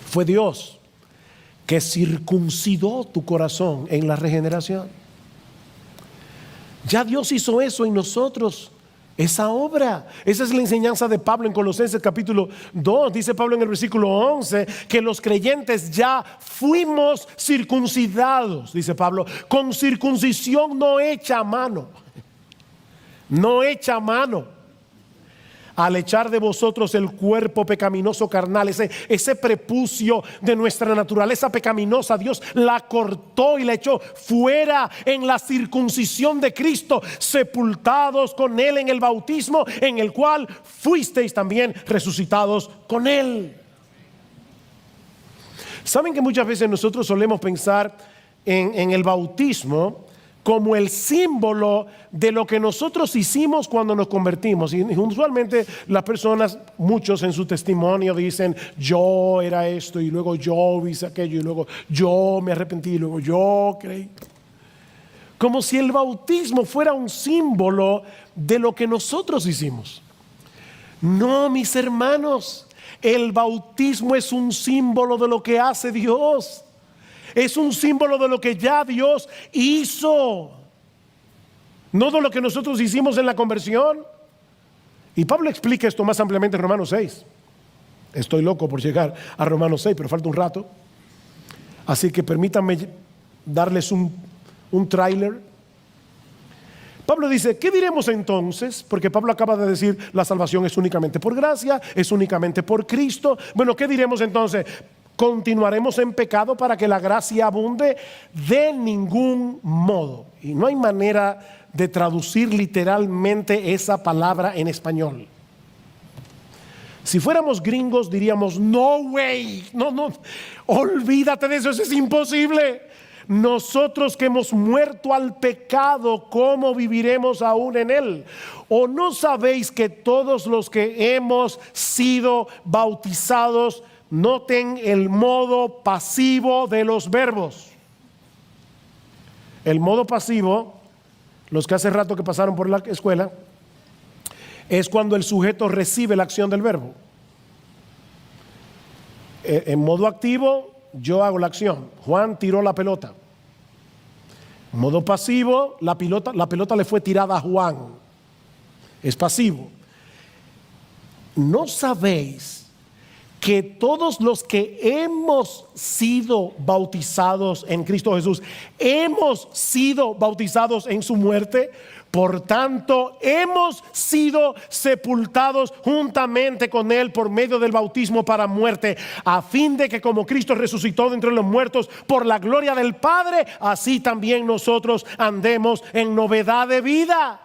Speaker 1: Fue Dios que circuncidó tu corazón en la regeneración. Ya Dios hizo eso en nosotros, esa obra. Esa es la enseñanza de Pablo en Colosenses capítulo 2. Dice Pablo en el versículo 11 que los creyentes ya fuimos circuncidados, dice Pablo, con circuncisión no hecha a mano. No hecha a mano. Al echar de vosotros el cuerpo pecaminoso carnal, ese prepucio de nuestra naturaleza pecaminosa, Dios la cortó y la echó fuera en la circuncisión de Cristo, sepultados con Él en el bautismo, en el cual fuisteis también resucitados con Él. Saben que muchas veces nosotros solemos pensar en el bautismo como el símbolo de lo que nosotros hicimos cuando nos convertimos. Y usualmente las personas, muchos en su testimonio dicen: yo era esto, y luego yo hice aquello, y luego yo me arrepentí, y luego yo creí. Como si el bautismo fuera un símbolo de lo que nosotros hicimos. No, mis hermanos, el bautismo es un símbolo de lo que hace Dios. Es un símbolo de lo que ya Dios hizo, no de lo que nosotros hicimos en la conversión. Y Pablo explica esto más ampliamente en Romanos 6. Estoy loco por llegar a Romanos 6, pero falta un rato. Así que permítanme darles un tráiler. Pablo dice: ¿qué diremos entonces? Porque Pablo acaba de decir: la salvación es únicamente por gracia, es únicamente por Cristo. Bueno, ¿qué diremos entonces? ¿Continuaremos en pecado para que la gracia abunde? De ningún modo. Y no hay manera de traducir literalmente esa palabra en español. Si fuéramos gringos diríamos: no way, no, olvídate de eso, eso es imposible. Nosotros que hemos muerto al pecado, ¿cómo viviremos aún en él? ¿O no sabéis que todos los que hemos sido bautizados, noten el modo pasivo de los verbos? El modo pasivo, los que hace rato que pasaron por la escuela, es cuando el sujeto recibe la acción del verbo. En modo activo, yo hago la acción. Juan tiró la pelota. En modo pasivo, la pelota le fue tirada a Juan. Es pasivo. ¿No sabéis que todos los que hemos sido bautizados en Cristo Jesús, hemos sido bautizados en su muerte. Por tanto, hemos sido sepultados juntamente con Él por medio del bautismo para muerte, a fin de que como Cristo resucitó de entre los muertos por la gloria del Padre, así también nosotros andemos en novedad de vida.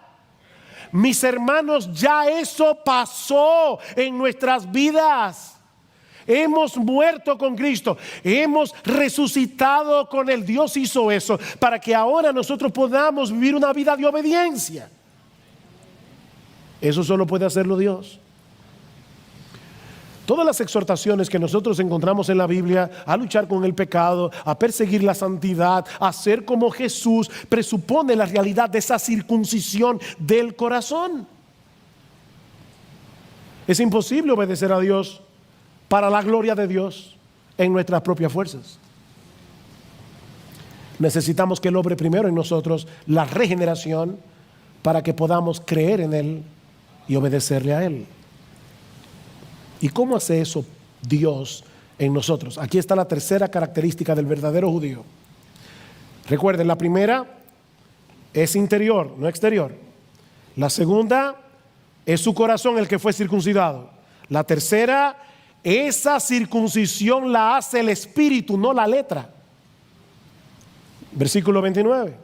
Speaker 1: Mis hermanos, ya eso pasó en nuestras vidas. Hemos muerto con Cristo, hemos resucitado con Él. Dios hizo eso para que ahora nosotros podamos vivir una vida de obediencia. Eso solo puede hacerlo Dios. Todas las exhortaciones que nosotros encontramos en la Biblia a luchar con el pecado, a perseguir la santidad, a ser como Jesús, presupone la realidad de esa circuncisión del corazón. Es imposible obedecer a Dios para la gloria de Dios en nuestras propias fuerzas. Necesitamos que Él obre primero en nosotros la regeneración para que podamos creer en Él y obedecerle a Él. ¿Y cómo hace eso Dios en nosotros? Aquí está la tercera característica del verdadero judío. Recuerden, la primera es interior, no exterior. La segunda es su corazón el que fue circuncidado. La tercera, esa circuncisión la hace el espíritu, no la letra. Versículo 29.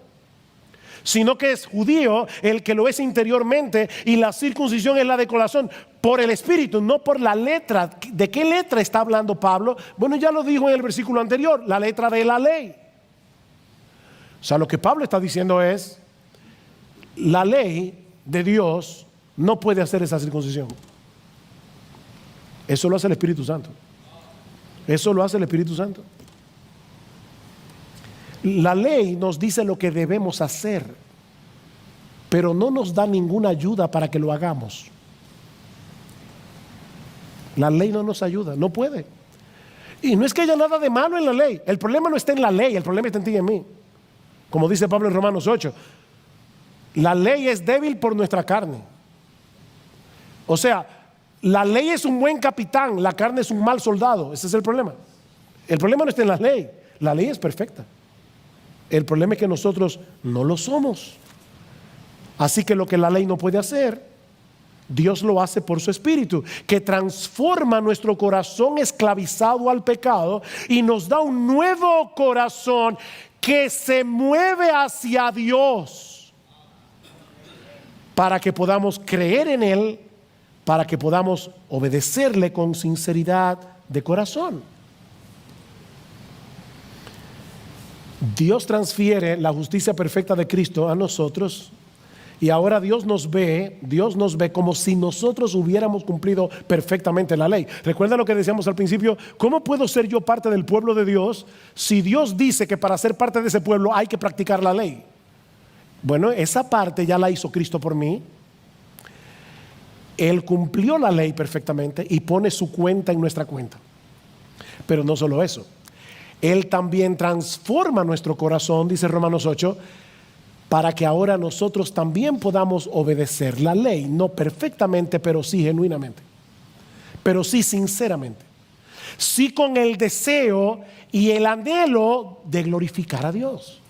Speaker 1: Sino que es judío el que lo es interiormente, y la circuncisión es la de corazón por el espíritu, no por la letra. ¿De qué letra está hablando Pablo? Bueno, ya lo dijo en el versículo anterior, la letra de la ley. O sea, lo que Pablo está diciendo es, la ley de Dios no puede hacer esa circuncisión. Eso lo hace el Espíritu Santo. Eso lo hace el Espíritu Santo. La ley nos dice lo que debemos hacer, pero no nos da ninguna ayuda para que lo hagamos. La ley no nos ayuda, no puede. Y no es que haya nada de malo en la ley. El problema no está en la ley, el problema está en ti y en mí. Como dice Pablo en Romanos 8, la ley es débil por nuestra carne. O sea, la ley es un buen capitán, la carne es un mal soldado. Ese es el problema. El problema no está en la ley es perfecta. El problema es que nosotros no lo somos. Así que lo que la ley no puede hacer, Dios lo hace por su Espíritu, que transforma nuestro corazón esclavizado al pecado y nos da un nuevo corazón que se mueve hacia Dios, para que podamos creer en Él, para que podamos obedecerle con sinceridad de corazón. Dios transfiere la justicia perfecta de Cristo a nosotros, y ahora Dios nos ve como si nosotros hubiéramos cumplido perfectamente la ley. Recuerda lo que decíamos al principio: ¿cómo puedo ser yo parte del pueblo de Dios si Dios dice que para ser parte de ese pueblo hay que practicar la ley? Bueno, esa parte ya la hizo Cristo por mí. Él cumplió la ley perfectamente y pone su cuenta en nuestra cuenta. Pero no solo eso, Él también transforma nuestro corazón, dice Romanos 8, para que ahora nosotros también podamos obedecer la ley, no perfectamente, pero sí genuinamente, pero sí sinceramente, sí con el deseo y el anhelo de glorificar a Dios.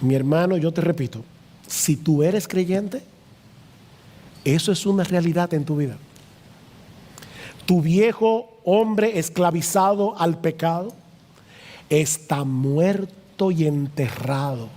Speaker 1: Mi hermano, yo te repito, si tú eres creyente, eso es una realidad en tu vida. Tu viejo hombre esclavizado al pecado está muerto y enterrado.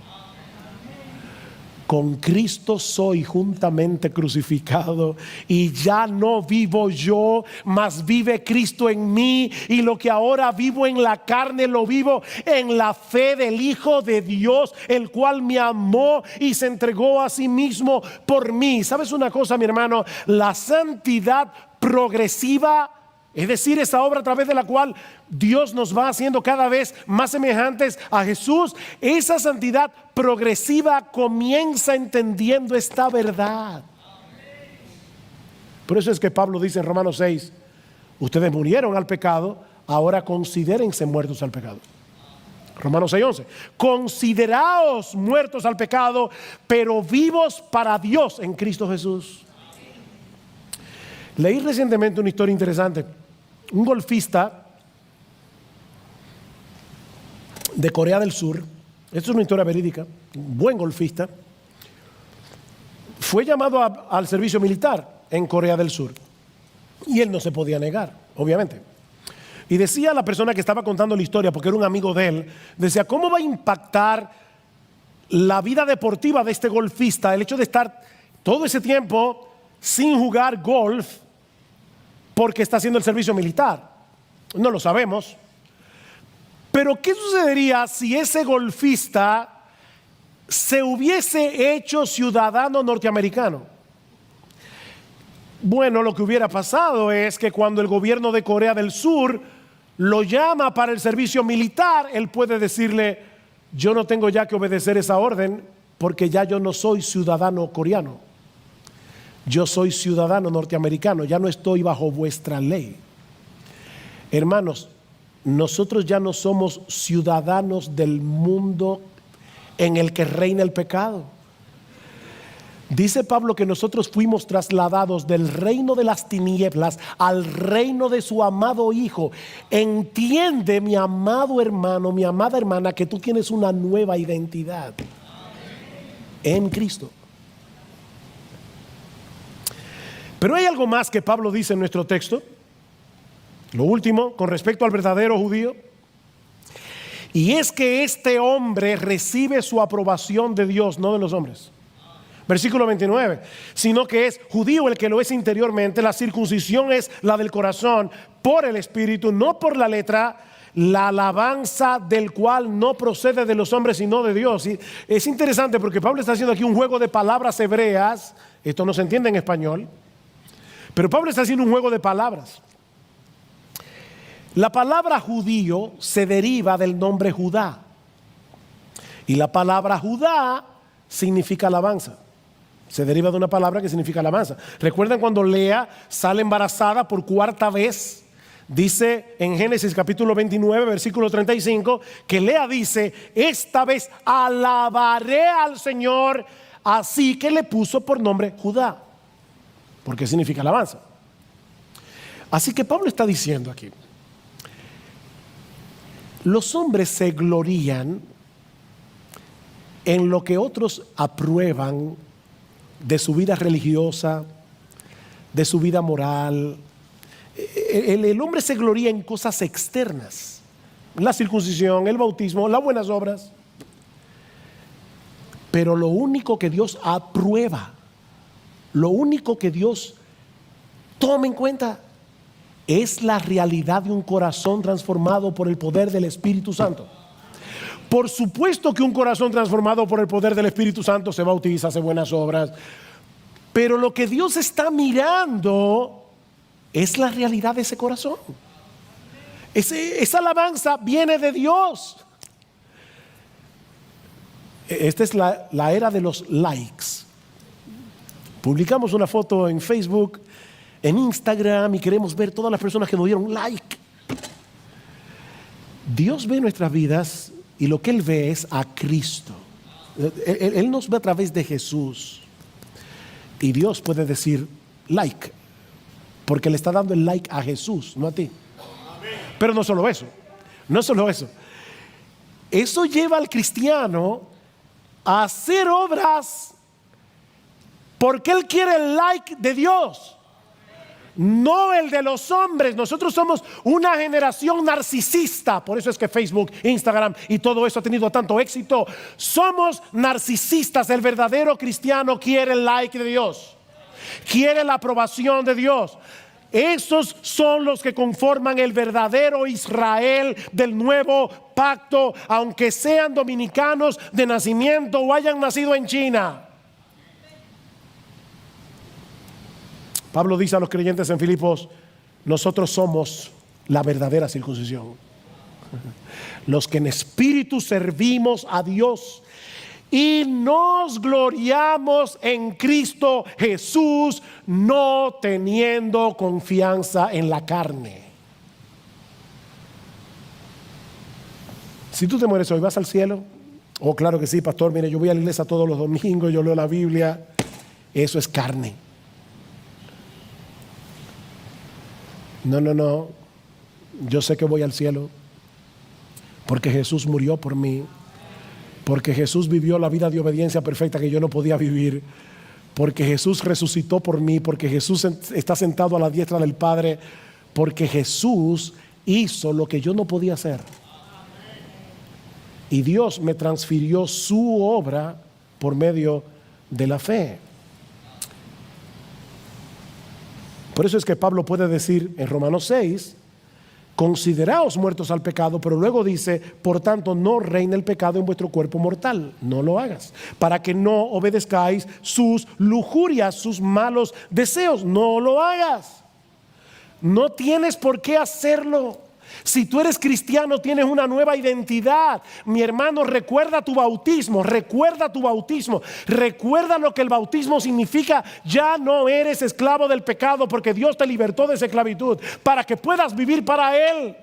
Speaker 1: Con Cristo soy juntamente crucificado, y ya no vivo yo, mas vive Cristo en mí, y lo que ahora vivo en la carne lo vivo en la fe del Hijo de Dios, el cual me amó y se entregó a sí mismo por mí. ¿Sabes una cosa, mi hermano? La santidad progresiva, es decir, esa obra a través de la cual Dios nos va haciendo cada vez más semejantes a Jesús, esa santidad progresiva comienza entendiendo esta verdad. Por eso es que Pablo dice en Romanos 6, ustedes murieron al pecado, ahora considérense muertos al pecado. Romanos 6:11, consideraos muertos al pecado, pero vivos para Dios en Cristo Jesús. Leí recientemente una historia interesante. Un golfista de Corea del Sur, esto es una historia verídica, un buen golfista, fue llamado al servicio militar en Corea del Sur. Y él no se podía negar, obviamente. Y decía la persona que estaba contando la historia, porque era un amigo de él, decía, ¿cómo va a impactar la vida deportiva de este golfista el hecho de estar todo ese tiempo sin jugar golf porque está haciendo el servicio militar? No lo sabemos. Pero ¿qué sucedería si ese golfista se hubiese hecho ciudadano norteamericano? Bueno, lo que hubiera pasado es que cuando el gobierno de Corea del Sur lo llama para el servicio militar, él puede decirle, yo no tengo ya que obedecer esa orden porque ya yo no soy ciudadano coreano. Yo soy ciudadano norteamericano, ya no estoy bajo vuestra ley. Hermanos, nosotros ya no somos ciudadanos del mundo en el que reina el pecado. Dice Pablo que nosotros fuimos trasladados del reino de las tinieblas al reino de su amado Hijo. Entiende, mi amado hermano, mi amada hermana, que tú tienes una nueva identidad en Cristo. Pero hay algo más que Pablo dice en nuestro texto. Lo último, con respecto al verdadero judío. Y es que este hombre recibe su aprobación de Dios, no de los hombres. Versículo 29, sino que es judío el que lo es interiormente, la circuncisión es la del corazón, por el Espíritu, no por la letra, la alabanza del cual no procede de los hombres sino de Dios. Y es interesante porque Pablo está haciendo aquí un juego de palabras hebreas, esto no se entiende en español, pero Pablo está haciendo un juego de palabras. La palabra judío se deriva del nombre Judá, y la palabra Judá significa alabanza. Se deriva de una palabra que significa alabanza. ¿Recuerdan cuando Lea sale embarazada por cuarta vez? Dice en Génesis capítulo 29, versículo 35, que Lea dice, esta vez alabaré al Señor, así que le puso por nombre Judá, porque significa alabanza. Así que Pablo está diciendo aquí, los hombres se glorían en lo que otros aprueban de su vida religiosa, de su vida moral. El hombre se gloría en cosas externas, la circuncisión, el bautismo, las buenas obras. Pero lo único que Dios aprueba, lo único que Dios toma en cuenta, es la realidad de un corazón transformado por el poder del Espíritu Santo. Por supuesto que un corazón transformado por el poder del Espíritu Santo se bautiza, hace buenas obras. Pero lo que Dios está mirando es la realidad de ese corazón. Esa alabanza viene de Dios. Esta es la era de los likes. Publicamos una foto en Facebook, en Instagram, y queremos ver todas las personas que nos dieron like. Dios ve nuestras vidas y lo que Él ve es a Cristo. Él nos ve a través de Jesús. Y Dios puede decir like, porque le está dando el like a Jesús, no a ti. Pero no solo eso, no solo eso. Eso lleva al cristiano a hacer obras porque él quiere el like de Dios, no el de los hombres. Nosotros somos una generación narcisista. Por eso es que Facebook, Instagram y todo eso ha tenido tanto éxito. Somos narcisistas. El verdadero cristiano quiere el like de Dios, quiere la aprobación de Dios. Esos son los que conforman el verdadero Israel del nuevo pacto, aunque sean dominicanos de nacimiento o hayan nacido en China. Pablo dice a los creyentes en Filipos, nosotros somos la verdadera circuncisión, los que en espíritu servimos a Dios y nos gloriamos en Cristo Jesús, no teniendo confianza en la carne. Si tú te mueres hoy, ¿vas al cielo? Oh, claro que sí, pastor. Mire, yo voy a la iglesia todos los domingos, yo leo la Biblia. Eso es carne. No, yo sé que voy al cielo porque Jesús murió por mí, porque Jesús vivió la vida de obediencia perfecta que yo no podía vivir, porque Jesús resucitó por mí, porque Jesús está sentado a la diestra del Padre, porque Jesús hizo lo que yo no podía hacer. Y Dios me transfirió su obra por medio de la fe. Por eso es que Pablo puede decir en Romanos 6, consideraos muertos al pecado, pero luego dice, por tanto no reine el pecado en vuestro cuerpo mortal, no lo hagas, para que no obedezcáis sus lujurias, sus malos deseos, no lo hagas. No tienes por qué hacerlo. Si tú eres cristiano, tienes una nueva identidad. Mi hermano, recuerda tu bautismo, recuerda tu bautismo, recuerda lo que el bautismo significa. Ya no eres esclavo del pecado, porque Dios te libertó de esa esclavitud para que puedas vivir para Él.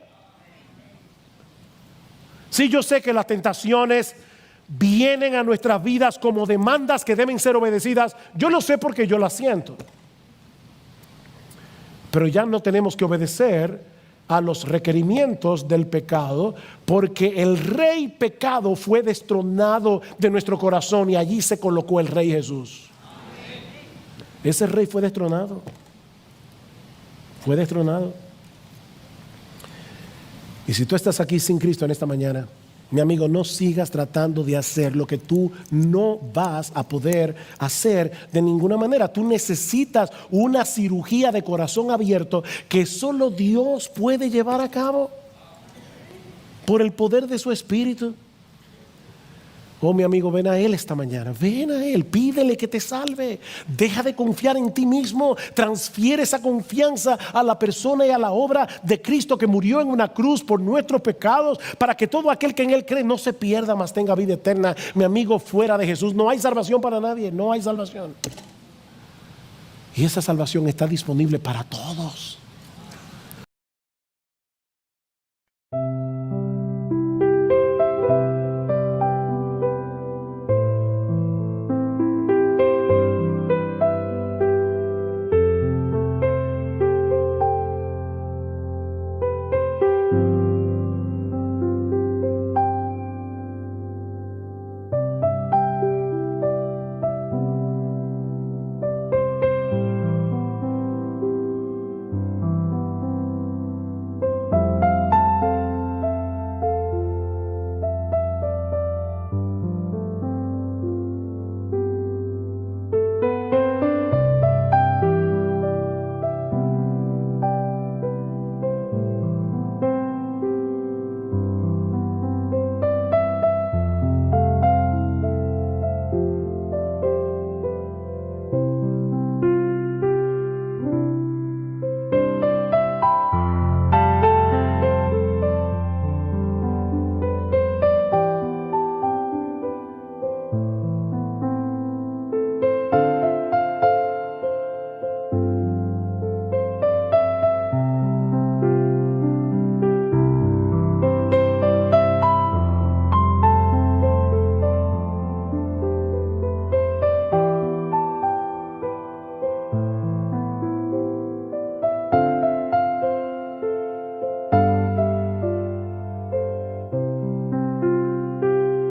Speaker 1: Sí, yo sé que las tentaciones vienen a nuestras vidas como demandas que deben ser obedecidas. Yo lo sé porque yo las siento. Pero ya no tenemos que obedecer a los requerimientos del pecado, porque el rey pecado fue destronado de nuestro corazón y allí se colocó el rey Jesús. Ese rey fue destronado. Fue destronado. Y si tú estás aquí sin Cristo en esta mañana, mi amigo, no sigas tratando de hacer lo que tú no vas a poder hacer de ninguna manera. Tú necesitas una cirugía de corazón abierto que solo Dios puede llevar a cabo por el poder de su Espíritu. Oh, mi amigo, ven a Él esta mañana, ven a Él, pídele que te salve. Deja de confiar en ti mismo, transfiere esa confianza a la persona y a la obra de Cristo, que murió en una cruz por nuestros pecados, para que todo aquel que en Él cree no se pierda, mas tenga vida eterna. Mi amigo, fuera de Jesús no hay salvación para nadie, no hay salvación. Y esa salvación está disponible para todos.